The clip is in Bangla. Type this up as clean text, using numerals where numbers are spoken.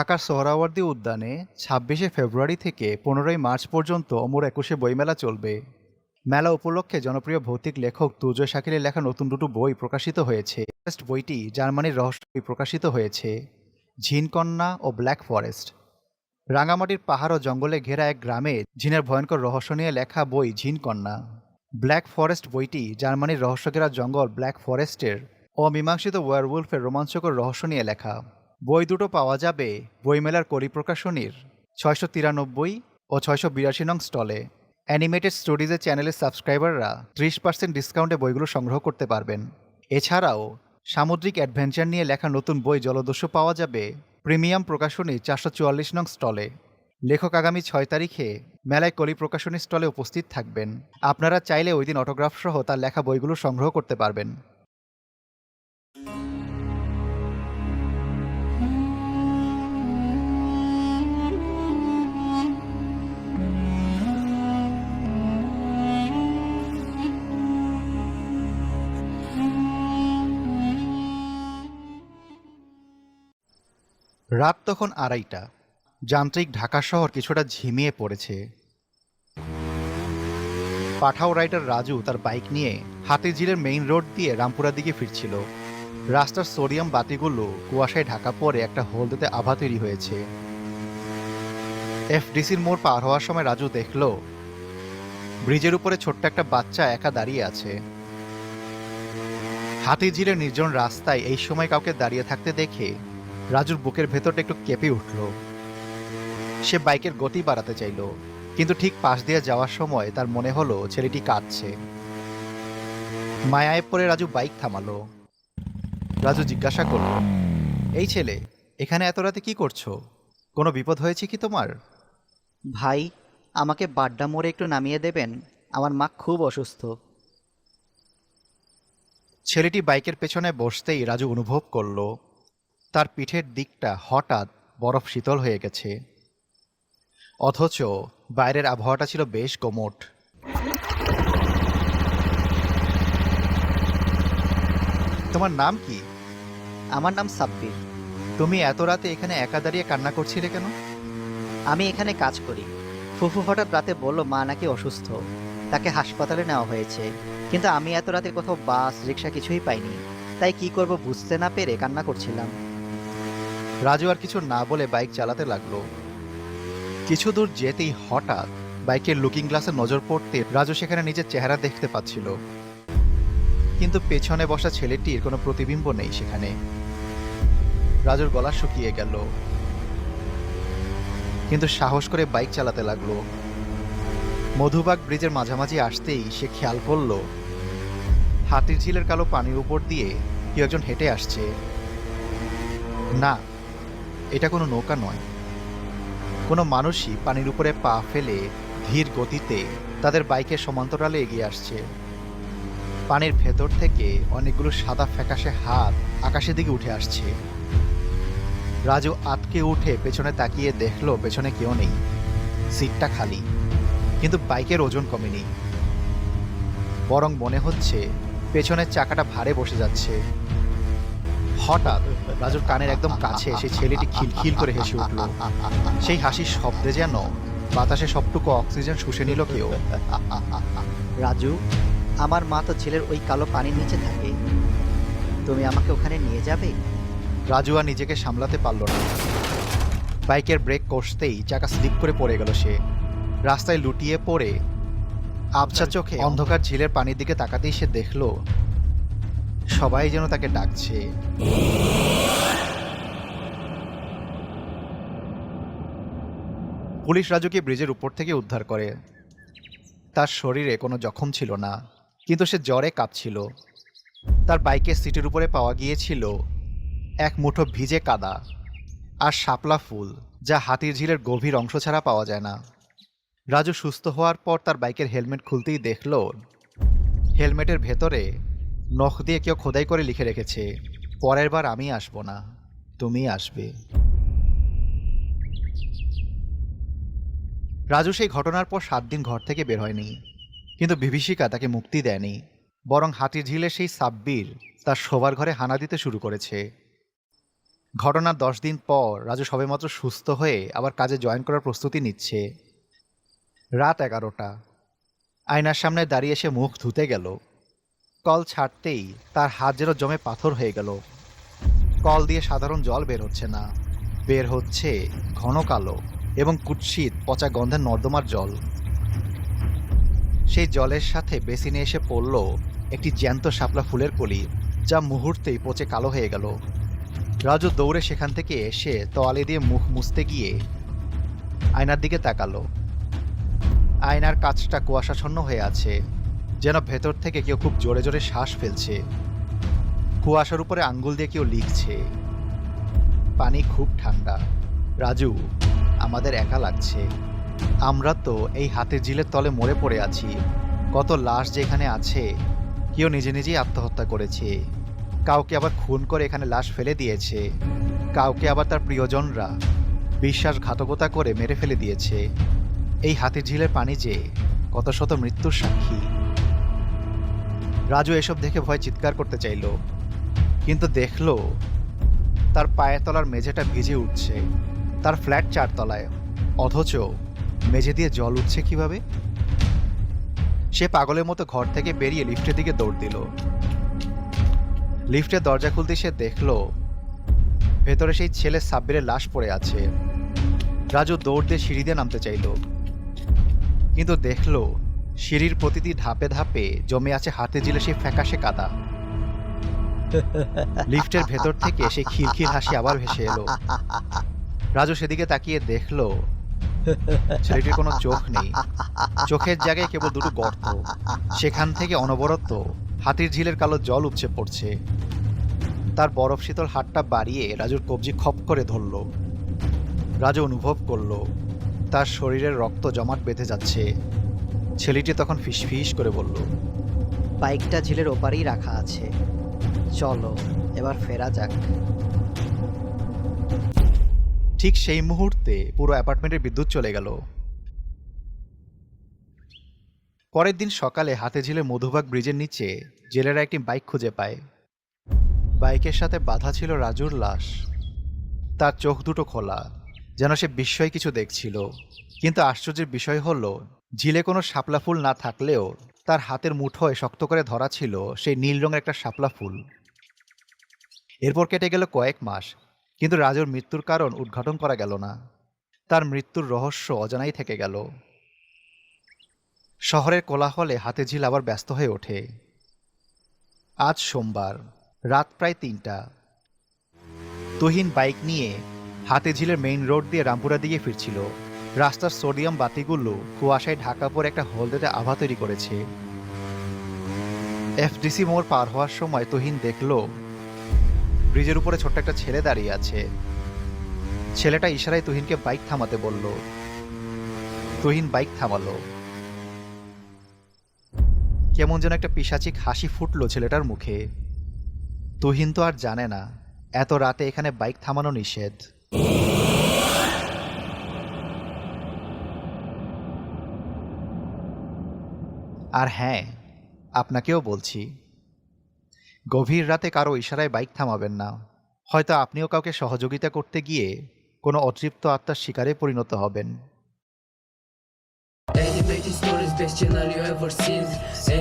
ঢাকার সোহরাওয়ার্দী উদ্যানে ২৬শে ফেব্রুয়ারি থেকে ১৫ই মার্চ পর্যন্ত অমর ২১শে বইমেলা চলবে। মেলা উপলক্ষে জনপ্রিয় ভৌতিক লেখক দুর্জয় শাকিরের লেখা নতুন দুটো বই প্রকাশিত হয়েছে। ফার্স্ট বইটি জার্মানির রহস্য বই প্রকাশিত হয়েছে, ঝিনকন্যা ও ব্ল্যাক ফরেস্ট। রাঙামাটির পাহাড় ও জঙ্গলে ঘেরা এক গ্রামে ঝিনের ভয়ঙ্কর রহস্য নিয়ে লেখা বই ঝিনকন্যা। ব্ল্যাক ফরেস্ট বইটি জার্মানির রহস্যঘেরা জঙ্গল ব্ল্যাক ফরেস্টের অমীমাংসিত ওয়ারউলফের রোমাঞ্চকর রহস্য নিয়ে লেখা। বই দুটো পাওয়া যাবে বইমেলার কলি প্রকাশনীর ৬৯৩ ও ৬৮২ নং স্টলে। অ্যানিমেটেড স্টোরিজের চ্যানেলের সাবস্ক্রাইবাররা ৩০% ডিসকাউন্টে বইগুলো সংগ্রহ করতে পারবেন। এছাড়াও সামুদ্রিক অ্যাডভেঞ্চার নিয়ে লেখা নতুন বই জলদস্যু পাওয়া যাবে প্রিমিয়াম প্রকাশনী ৪৪৪ নং স্টলে। লেখক আগামী ৬ তারিখে মেলায় কলি প্রকাশনী স্টলে উপস্থিত থাকবেন। আপনারা চাইলে ওই দিন অটোগ্রাফ সহ তার লেখা বইগুলো সংগ্রহ করতে পারবেন। রাত তখন ২:৩০। যান্ত্রিক ঢাকা শহর কিছুটা ঝিমিয়ে পড়েছে। পাঠাও রাইডার রাজু তার বাইক নিয়ে হাতিঝিলের মেইন রোড দিয়ে রামপুরার দিকে ফিরছিল। রাস্তার সোডিয়াম বাতিগুলো কুয়াশায় ঢাকা পড়ে একটা হলদেতে আভা তৈরি হয়েছে। এফডিসির মোড় পার হওয়ার সময় রাজু দেখল ব্রিজের উপরে ছোট্ট একটা বাচ্চা একা দাঁড়িয়ে আছে। হাতিঝিলের নির্জন রাস্তায় এই সময় কাউকে দাঁড়িয়ে থাকতে দেখে রাজুর বুকের ভেতরটা একটু কেঁপে উঠল। সে বাইকের গতি বাড়াতে চাইল, কিন্তু ঠিক পাশ দিয়ে যাওয়ার সময় তার মনে হলো ছেলেটি কাঁদছে। মায়ায় পড়ে রাজু বাইক থামালো। রাজু জিজ্ঞাসা করল, এই ছেলে, এখানে এত রাতে কি করছো? কোনো বিপদ হয়েছে কি তোমার? ভাই, আমাকে বাড্ডা মোড়ে একটু নামিয়ে দেবেন? আমার মা খুব অসুস্থ। ছেলেটি বাইকের পেছনে বসতেই রাজু অনুভব করল তার পিঠের দিকটা হঠাৎ বরফ শীতল হয়ে গেছে, অথচ বাইরের আবহাওয়াটা ছিল বেশ কোমট। তোমার নাম কি? আমার নাম সাব্বির। তুমি এত রাতে এখানে একা দাঁড়িয়ে কান্না করছিলে কেন? আমি এখানে কাজ করি। ফুফু হঠাৎ রাতে বলল মা নাকি অসুস্থ, তাকে হাসপাতালে নেওয়া হয়েছে। কিন্তু আমি এত রাতে কোথাও বাস রিক্সা কিছুই পাইনি, তাই কি করব বুঝতে না পেরে কান্না করছিলাম। রাজু আর কিছু না বলে বাইক চালাতে লাগলো। কিছু দূর যেতেই হঠাৎ বাইকের লুকিং গ্লাসে নজর পড়তে রাজু সেখানে নিজের চেহারা দেখতে পাচ্ছিল, কিন্তু পেছনে বসা ছেলেটির কোনো প্রতিবিম্ব নেই সেখানে। রাজুর গলা শুকিয়ে গেল, কিন্তু সাহস করে বাইক চালাতে লাগলো। মধুবাগ ব্রিজের মাঝামাঝি আসতেই সে খেয়াল করল হাতিঝিলের কালো পানির উপর দিয়ে কেউ একজন হেঁটে আসছে। না, এটা কোনো নৌকা নয়, কোনো মানুষই পানির উপরে পা ফেলে ধীর গতিতে তাদের বাইকের সমান্তরালে এগিয়ে আসছে। পানির ভেতর থেকে অনেকগুলো সাদা ফ্যাকাশে হাত আকাশের দিকে উঠে আসছে। রাজু আটকে উঠে পেছনে তাকিয়ে দেখলো পেছনে কেউ নেই, সিটটা খালি, কিন্তু বাইকের ওজন কমেনি, বরং মনে হচ্ছে পেছনের চাকাটা ভারে বসে যাচ্ছে। হঠাৎ রাজুর কানের একদম কাছে সেই ছেলেটি খিলখিল করে হেসে উঠল। সেই হাসির শব্দে যেন বাতাসে সবটুকু অক্সিজেন শুষে নিল কেউ। রাজু, আমার মা তো ছেলের ওই কালো পানির নিচে থাকে, তুমি আমাকে ওখানে নিয়ে যাবে? রাজু আর নিজেকে সামলাতে পারল না। বাইকের ব্রেক কষতেই চাকা স্লিপ করে পড়ে গেল সে। রাস্তায় লুটিয়ে পড়ে আবছা চোখে অন্ধকার ঝিলের পানির দিকে তাকাতেই সে দেখল সবাই যেন তাকে ডাকছে। পুলিশ রাজুকে ব্রিজের উপর থেকে উদ্ধার করে। তার শরীরে কোনো জখম ছিল না, কিন্তু সে জ্বরে কাঁপছিল। তার বাইকের সিটের উপরে পাওয়া গিয়েছিল এক মুঠো ভিজে কাদা আর শাপলা ফুল, যা হাতিঝিলের গভীর অংশ ছাড়া পাওয়া যায় না। রাজু সুস্থ হওয়ার পর তার বাইকের হেলমেট খুলতেই দেখল হেলমেটের ভেতরে নখ দিয়ে কেউ খোদাই করে লিখে রেখেছে, পরের বার আমি আসব না, তুমি আসবে। রাজু সেই ঘটনার পর 7 দিন ঘর থেকে বের হয়নি, কিন্তু বিভীষিকা তাকে মুক্তি দেয়নি, বরং হাতিঝিলের সেই সাব্বির তার শোবার ঘরে হানা দিতে শুরু করেছে। ঘটনার 10 দিন পর রাজু সবেমাত্র সুস্থ হয়ে আবার কাজে জয়েন করার প্রস্তুতি নিচ্ছে। রাত 11টা। আয়নার সামনে দাঁড়িয়ে সে মুখ ধুতে গেল। কল ছাড়তেই তার হাত যেন জমে পাথর হয়ে গেল। কল দিয়ে সাধারণ জল বের হচ্ছে না, বের হচ্ছে ঘন কালো এবং কুৎসিত পচা গন্ধের নর্দমার জল। সেই জলের সাথে বেসিনে এসে পড়ল একটি জ্যান্ত শাপলা ফুলের কলি, যা মুহূর্তেই পচে কালো হয়ে গেল। রাজু দৌড়ে সেখান থেকে এসে তোয়ালে দিয়ে মুখ মুছতে গিয়ে আয়নার দিকে তাকালো। আয়নার কাঁচটা কুয়াশাচ্ছন্ন হয়ে আছে, যেন ভেতর থেকে কেউ খুব জোরে জোরে শ্বাস ফেলছে। কুয়াশার উপরে আঙ্গুল দিয়ে কেউ লিখছে। পানি খুব ঠান্ডা। রাজু, আমাদের একা লাগছে। আমরা তো এই হাতের ঝিলের তলে মরে পড়ে আছি। কত লাশ যেখানে আছে, কেউ নিজে নিজেই আত্মহত্যা করেছে, কাউকে আবার খুন করে এখানে লাশ ফেলে দিয়েছে, কাউকে আবার তার প্রিয়জনরা বিশ্বাসঘাতকতা করে মেরে ফেলে দিয়েছে। এই হাতির ঝিলের পানি যে কত শত মৃত্যুর সাক্ষী। রাজু এসব দেখে ভয় চিৎকার করতে চাইল, কিন্তু দেখল তার পায়ের তলার মেঝেটা ভিজে উঠছে। তার ফ্ল্যাট 4 তলায়, অথচ মেঝে দিয়ে জল উঠছে কিভাবে? সে পাগলের মতো ঘর থেকে বেরিয়ে লিফটের দিকে দৌড় দিল। লিফটের দরজা খুলতে সে দেখল ভেতরে সেই ছেলে সাব্বিরের লাশ পড়ে আছে। রাজু দৌড় দিয়ে সিঁড়ি দিয়ে নামতে চাইল, কিন্তু দেখল সিঁড়ির প্রতিটি ধাপে ধাপে জমে আছে হাতে জিলে সেই ফ্যাকাশে কাদা। লিফটের ভেতর থেকে সেই খিলখিল হাসি আবার ভেসে এলো। রাজু সেদিকে তাকিয়ে দেখল ছেলেটির কোনো চোখ নেই, চোখের জায়গায় কেবল দুটো গর্ত। সেখান থেকে অনবরত হাতির ঝিলের কালো জল উপচে পড়ছে। তার বরফ শীতল হাতটা বাড়িয়ে রাজুর কবজি খপ করে ধরল। রাজু অনুভব করল তার শরীরের রক্ত জমাট বেঁধে যাচ্ছে। ছেলেটি তখন ফিসফিস করে বলল, বাইকটা ঝিলের ওপারেই রাখা আছে, চলো এবার ফেরা যাক। ঠিক সেই মুহূর্তে পুরো অ্যাপার্টমেন্টের বিদ্যুৎ চলে গেল। পরের দিন সকালে হাতে ঝিলে মধুবাগ ব্রিজের নিচে জেলেরা একটি বাইক খুঁজে পায়। বাইকের সাথে বাঁধা ছিল রাজুর লাশ। তার চোখ দুটো খোলা, যেন সে বিস্ময় কিছু দেখছিল। কিন্তু আশ্চর্যের বিষয় হল, ঝিলে কোনো শাপলা ফুল না থাকলেও তার হাতের মুঠোয় শক্ত করে ধরা ছিল সেই নীল রঙের একটা শাপলা ফুল। এরপর কেটে গেল কয়েক মাস, কিন্তু রাজুর মৃত্যুর কারণ উদ্ঘাটন করা গেল না। তার মৃত্যুর রহস্য অজানাই থেকে গেল। শহরের কোলাহলে হাতে ঝিল আবার ব্যস্ত হয়ে ওঠে। আজ সোমবার রাত প্রায় 3টা। তুহিন বাইক নিয়ে হাতে ঝিলের মেইন রোড দিয়ে রামপুরা দিকে ফিরছিল। রাস্তার সোডিয়াম বাতিগুলো কুয়াশায় ঢাকা পড়ে একটা হলদেটে আভা তৈরি করেছে। এফডিসি মোড় পার হওয়ার সময় তুহিন দেখল ব্রিজের উপরে ছোট্ট একটা ছেলে দাঁড়িয়ে আছে। ছেলেটা ইশারায় তুহিনকে বাইক থামাতে বলল। তুহিন বাইক থামালো। কেমন যেন একটা পিশাচিক হাসি ফুটলো ছেলেটার মুখে। তুহিন তো আর জানে না এত রাতে এখানে বাইক থামানো নিষেধ। আর হ্যাঁ, আপনাকেও বলছি, গভীর রাতে কারো ইশারায় বাইক থামাবেন না। হয়তো আপনিও কাউকে সহযোগিতা করতে গিয়ে কোনো অতৃপ্ত আত্মার শিকারে পরিণত হবেন।